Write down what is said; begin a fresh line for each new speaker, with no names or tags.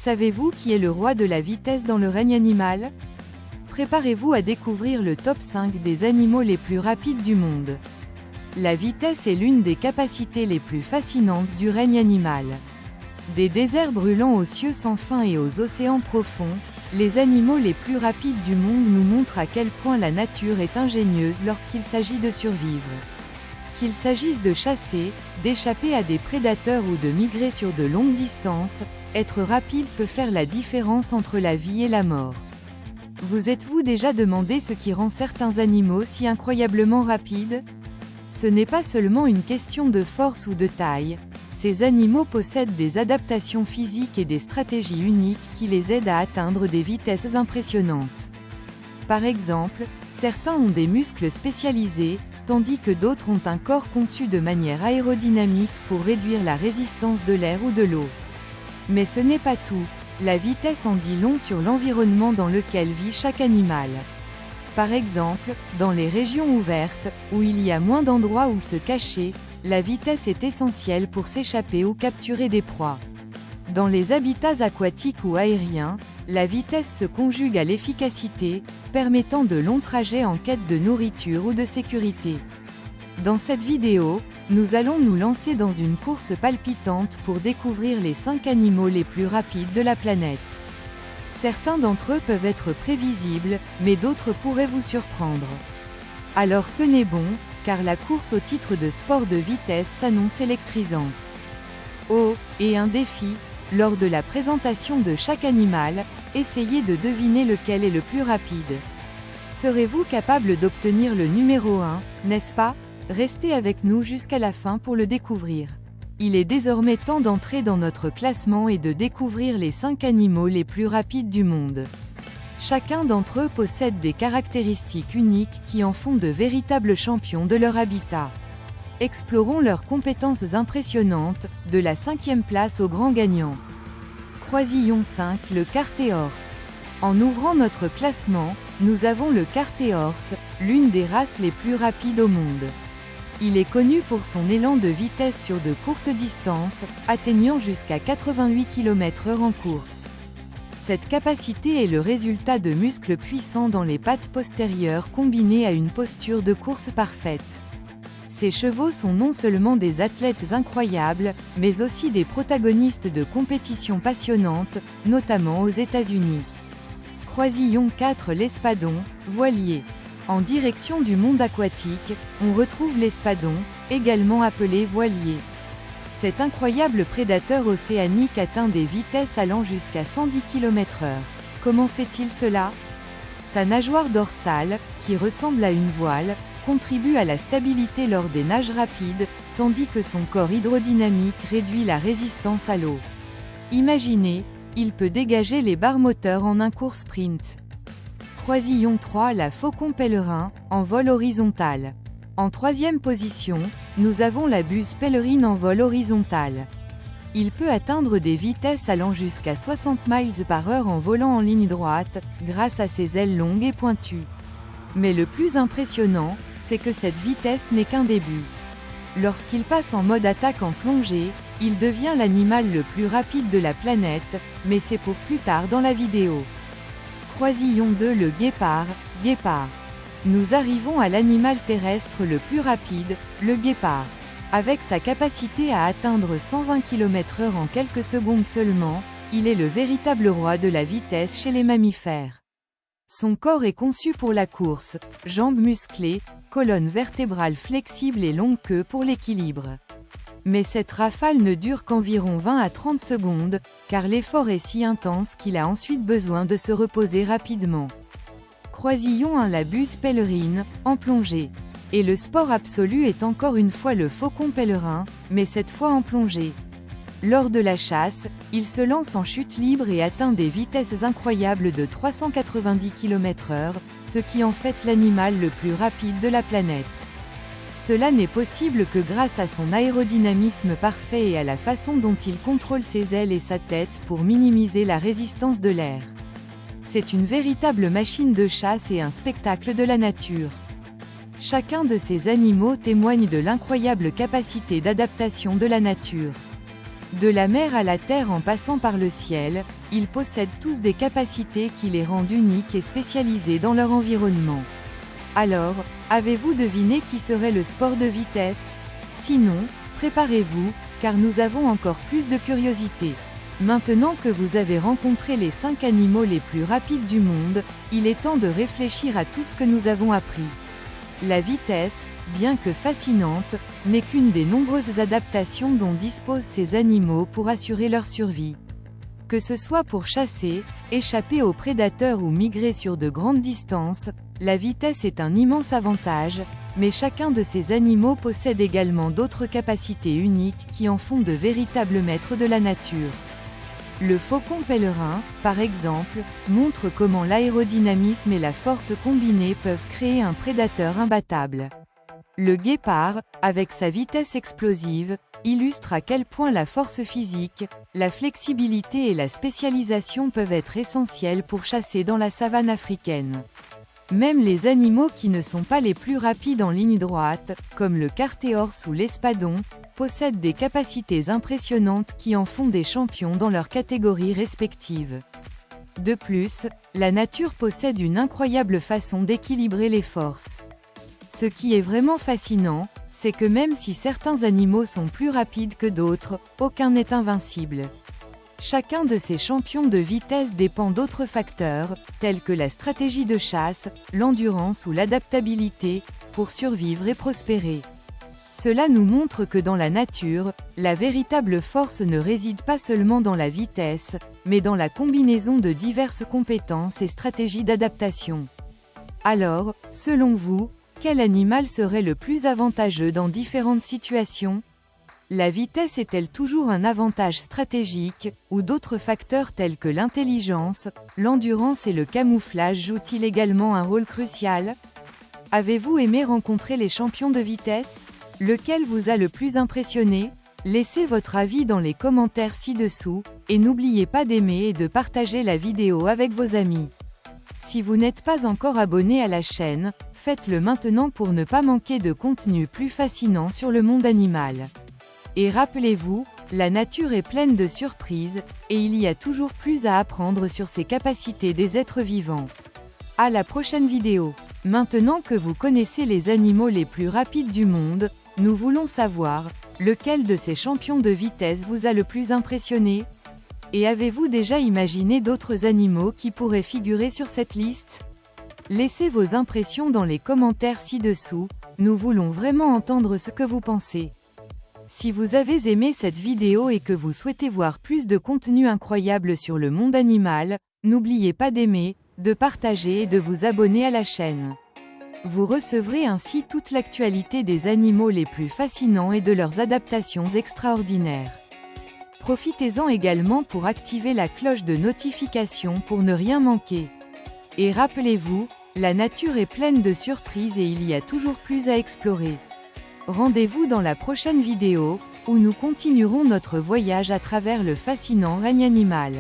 Savez-vous qui est le roi de la vitesse dans le règne animal? Préparez-vous à découvrir le top 5 des animaux les plus rapides du monde. La vitesse est l'une des capacités les plus fascinantes du règne animal. Des déserts brûlants aux cieux sans fin et aux océans profonds, les animaux les plus rapides du monde nous montrent à quel point la nature est ingénieuse lorsqu'il s'agit de survivre. Qu'il s'agisse de chasser, d'échapper à des prédateurs ou de migrer sur de longues distances, être rapide peut faire la différence entre la vie et la mort. Vous êtes-vous déjà demandé ce qui rend certains animaux si incroyablement rapides? Ce n'est pas seulement une question de force ou de taille, ces animaux possèdent des adaptations physiques et des stratégies uniques qui les aident à atteindre des vitesses impressionnantes. Par exemple, certains ont des muscles spécialisés, tandis que d'autres ont un corps conçu de manière aérodynamique pour réduire la résistance de l'air ou de l'eau. Mais ce n'est pas tout, la vitesse en dit long sur l'environnement dans lequel vit chaque animal. Par exemple, dans les régions ouvertes, où il y a moins d'endroits où se cacher, la vitesse est essentielle pour s'échapper ou capturer des proies. Dans les habitats aquatiques ou aériens, la vitesse se conjugue à l'efficacité, permettant de longs trajets en quête de nourriture ou de sécurité. Dans cette vidéo, nous allons nous lancer dans une course palpitante pour découvrir les 5 animaux les plus rapides de la planète. Certains d'entre eux peuvent être prévisibles, mais d'autres pourraient vous surprendre. Alors tenez bon, car la course au titre de sport de vitesse s'annonce électrisante. Oh, et un défi, lors de la présentation de chaque animal, essayez de deviner lequel est le plus rapide. Serez-vous capable d'obtenir le numéro 1, n'est-ce pas? Restez avec nous jusqu'à la fin pour le découvrir. Il est désormais temps d'entrer dans notre classement et de découvrir les 5 animaux les plus rapides du monde. Chacun d'entre eux possède des caractéristiques uniques qui en font de véritables champions de leur habitat. Explorons leurs compétences impressionnantes, de la 5e place au grand gagnant. Croisillon 5, le Cartéhorse. En ouvrant notre classement, nous avons le Cartéhorse, l'une des races les plus rapides au monde. Il est connu pour son élan de vitesse sur de courtes distances, atteignant jusqu'à 88 km/h en course. Cette capacité est le résultat de muscles puissants dans les pattes postérieures combinés à une posture de course parfaite. Ces chevaux sont non seulement des athlètes incroyables, mais aussi des protagonistes de compétitions passionnantes, notamment aux États-Unis. Croisillon 4, l'espadon, voilier. En direction du monde aquatique, on retrouve l'espadon, également appelé voilier. Cet incroyable prédateur océanique atteint des vitesses allant jusqu'à 110 km/h. Comment fait-il cela? Sa nageoire dorsale, qui ressemble à une voile, contribue à la stabilité lors des nages rapides, tandis que son corps hydrodynamique réduit la résistance à l'eau. Imaginez, il peut dégager les barres moteurs en un court sprint. Croisillon 3, la faucon pèlerin, en vol horizontal. En 3e position, nous avons la buse pèlerine en vol horizontal. Il peut atteindre des vitesses allant jusqu'à 60 mph en volant en ligne droite, grâce à ses ailes longues et pointues. Mais le plus impressionnant, c'est que cette vitesse n'est qu'un début. Lorsqu'il passe en mode attaque en plongée, il devient l'animal le plus rapide de la planète, mais c'est pour plus tard dans la vidéo. Croisillon 2, le guépard, guépard. Nous arrivons à l'animal terrestre le plus rapide, le guépard. Avec sa capacité à atteindre 120 km/h en quelques secondes seulement, il est le véritable roi de la vitesse chez les mammifères. Son corps est conçu pour la course, jambes musclées, colonne vertébrale flexible et longue queue pour l'équilibre. Mais cette rafale ne dure qu'environ 20 à 30 secondes, car l'effort est si intense qu'il a ensuite besoin de se reposer rapidement. Croisillon 1, la buse pèlerine, en plongée. Et le sport absolu est encore une fois le faucon pèlerin, mais cette fois en plongée. Lors de la chasse, il se lance en chute libre et atteint des vitesses incroyables de 390 km/h, ce qui en fait l'animal le plus rapide de la planète. Cela n'est possible que grâce à son aérodynamisme parfait et à la façon dont il contrôle ses ailes et sa tête pour minimiser la résistance de l'air. C'est une véritable machine de chasse et un spectacle de la nature. Chacun de ces animaux témoigne de l'incroyable capacité d'adaptation de la nature. De la mer à la terre en passant par le ciel, ils possèdent tous des capacités qui les rendent uniques et spécialisés dans leur environnement. Alors, avez-vous deviné qui serait le sport de vitesse? Sinon, préparez-vous, car nous avons encore plus de curiosité. Maintenant que vous avez rencontré les 5 animaux les plus rapides du monde, il est temps de réfléchir à tout ce que nous avons appris. La vitesse, bien que fascinante, n'est qu'une des nombreuses adaptations dont disposent ces animaux pour assurer leur survie. Que ce soit pour chasser, échapper aux prédateurs ou migrer sur de grandes distances, la vitesse est un immense avantage, mais chacun de ces animaux possède également d'autres capacités uniques qui en font de véritables maîtres de la nature. Le faucon pèlerin, par exemple, montre comment l'aérodynamisme et la force combinée peuvent créer un prédateur imbattable. Le guépard, avec sa vitesse explosive, illustre à quel point la force physique, la flexibilité et la spécialisation peuvent être essentielles pour chasser dans la savane africaine. Même les animaux qui ne sont pas les plus rapides en ligne droite, comme le cartéorse ou l'espadon, possèdent des capacités impressionnantes qui en font des champions dans leurs catégories respectives. De plus, la nature possède une incroyable façon d'équilibrer les forces. Ce qui est vraiment fascinant, c'est que même si certains animaux sont plus rapides que d'autres, aucun n'est invincible. Chacun de ces champions de vitesse dépend d'autres facteurs, tels que la stratégie de chasse, l'endurance ou l'adaptabilité, pour survivre et prospérer. Cela nous montre que dans la nature, la véritable force ne réside pas seulement dans la vitesse, mais dans la combinaison de diverses compétences et stratégies d'adaptation. Alors, selon vous, quel animal serait le plus avantageux dans différentes situations? La vitesse est-elle toujours un avantage stratégique, ou d'autres facteurs tels que l'intelligence, l'endurance et le camouflage jouent-ils également un rôle crucial? Avez-vous aimé rencontrer les champions de vitesse? Lequel vous a le plus impressionné? Laissez votre avis dans les commentaires ci-dessous, et n'oubliez pas d'aimer et de partager la vidéo avec vos amis. Si vous n'êtes pas encore abonné à la chaîne, faites-le maintenant pour ne pas manquer de contenu plus fascinant sur le monde animal. Et rappelez-vous, la nature est pleine de surprises, et il y a toujours plus à apprendre sur ces capacités des êtres vivants. À la prochaine vidéo. Maintenant que vous connaissez les animaux les plus rapides du monde, nous voulons savoir, lequel de ces champions de vitesse vous a le plus impressionné? Et avez-vous déjà imaginé d'autres animaux qui pourraient figurer sur cette liste? Laissez vos impressions dans les commentaires ci-dessous, nous voulons vraiment entendre ce que vous pensez. Si vous avez aimé cette vidéo et que vous souhaitez voir plus de contenu incroyable sur le monde animal, n'oubliez pas d'aimer, de partager et de vous abonner à la chaîne. Vous recevrez ainsi toute l'actualité des animaux les plus fascinants et de leurs adaptations extraordinaires. Profitez-en également pour activer la cloche de notification pour ne rien manquer. Et rappelez-vous, la nature est pleine de surprises et il y a toujours plus à explorer. Rendez-vous dans la prochaine vidéo, où nous continuerons notre voyage à travers le fascinant règne animal.